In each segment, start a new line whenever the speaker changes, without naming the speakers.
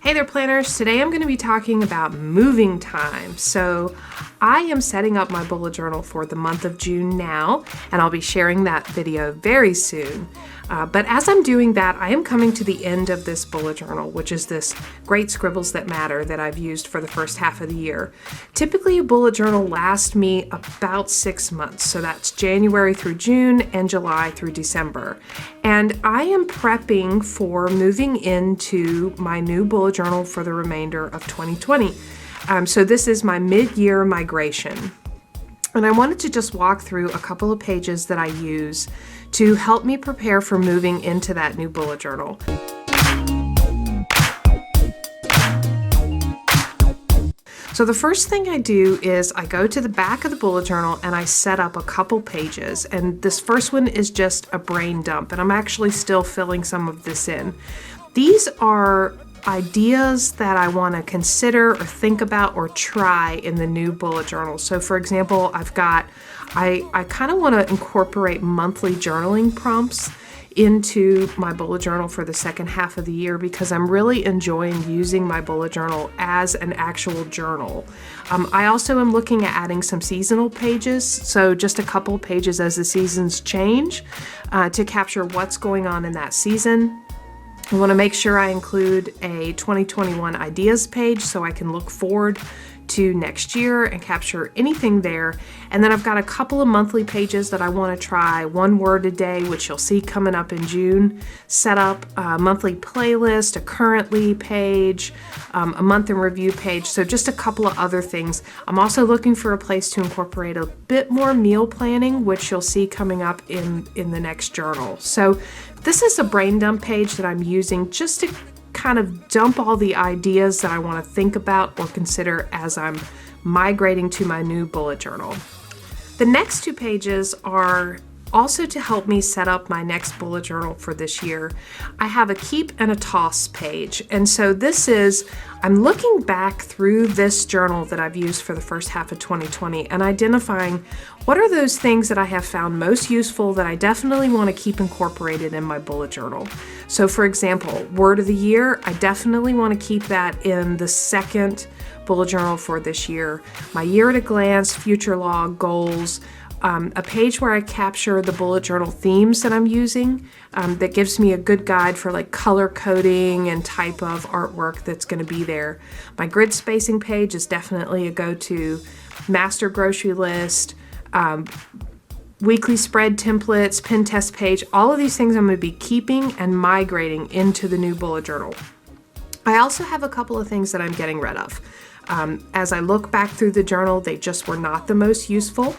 Hey there planners, today I'm going to be talking about moving time. So I am setting up my bullet journal for the month of June now, and I'll be sharing that video very soon. But as I'm doing that, I am coming to the end of this bullet journal, which is this Great Scribbles That Matter that I've used for the first half of the year. Typically a bullet journal lasts me about 6 months, so that's January through June and July through December. And I am prepping for moving into my new bullet journal for the remainder of 2020. So this is my mid-year migration. And I wanted to just walk through a couple of pages that I use to help me prepare for moving into that new bullet journal. So the first thing I do is I go to the back of the bullet journal and I set up a couple pages. And this first one is just a brain dump, and I'm actually still filling some of this in. These are ideas that I want to consider or think about or try in the new bullet journal. So for example, I kind of want to incorporate monthly journaling prompts into my bullet journal for the second half of the year because I'm really enjoying using my bullet journal as an actual journal. I also am looking at adding some seasonal pages, so just a couple pages as the seasons change to capture what's going on in that season. I want to make sure I include a 2021 ideas page so I can look forward to next year and capture anything there. And then I've got a couple of monthly pages that I want to try. One word a day, which you'll see coming up in June. Set up a monthly playlist, a currently page, a month in review page. So just a couple of other things. I'm also looking for a place to incorporate a bit more meal planning, which you'll see coming up in the next journal. So this is a brain dump page that I'm using just to kind of dump all the ideas that I want to think about or consider as I'm migrating to my new bullet journal. The next two pages are also to help me set up my next bullet journal for this year. I have a keep and a toss page. And so I'm looking back through this journal that I've used for the first half of 2020 and identifying what are those things that I have found most useful that I definitely want to keep incorporated in my bullet journal. So for example, word of the year, I definitely want to keep that in the second bullet journal for this year. My year at a glance, future log, goals, a page where I capture the bullet journal themes that I'm using that gives me a good guide for like color coding and type of artwork that's going to be there. My grid spacing page is definitely a go-to. Master grocery list, weekly spread templates, pin test page, all of these things I'm going to be keeping and migrating into the new bullet journal. I also have a couple of things that I'm getting rid of. As I look back through the journal, they just were not the most useful.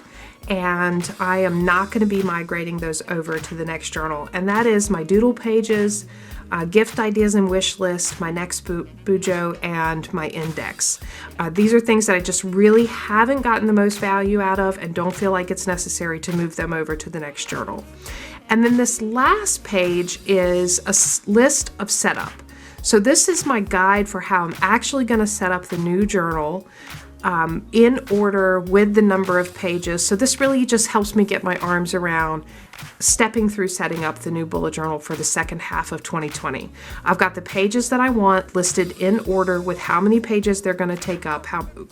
And I am not going to be migrating those over to the next journal. And that is my doodle pages, gift ideas and wish list, my next bujo, and my index. These are things that I just really haven't gotten the most value out of and don't feel like it's necessary to move them over to the next journal. And then this last page is a list of setup. So this is my guide for how I'm actually going to set up the new journal in order with the number of pages. So this really just helps me get my arms around stepping through setting up the new bullet journal for the second half of 2020. I've got the pages that I want listed in order with how many pages they're going to take up,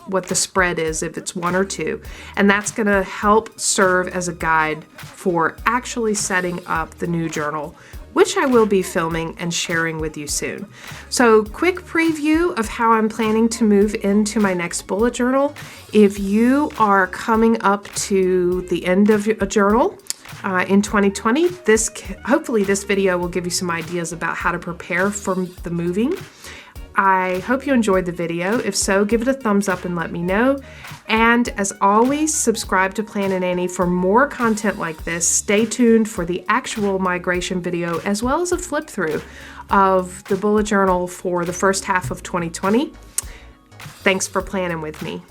what the spread is, if it's one or two. And that's going to help serve as a guide for actually setting up the new journal, which I will be filming and sharing with you soon. So quick preview of how I'm planning to move into my next bullet journal. If you are coming up to the end of a journal in 2020, hopefully this video will give you some ideas about how to prepare for the moving. I hope you enjoyed the video. If so, give it a thumbs up and let me know. And as always, subscribe to Plan and Annie for more content like this. Stay tuned for the actual migration video as well as a flip through of the bullet journal for the first half of 2020. Thanks for planning with me.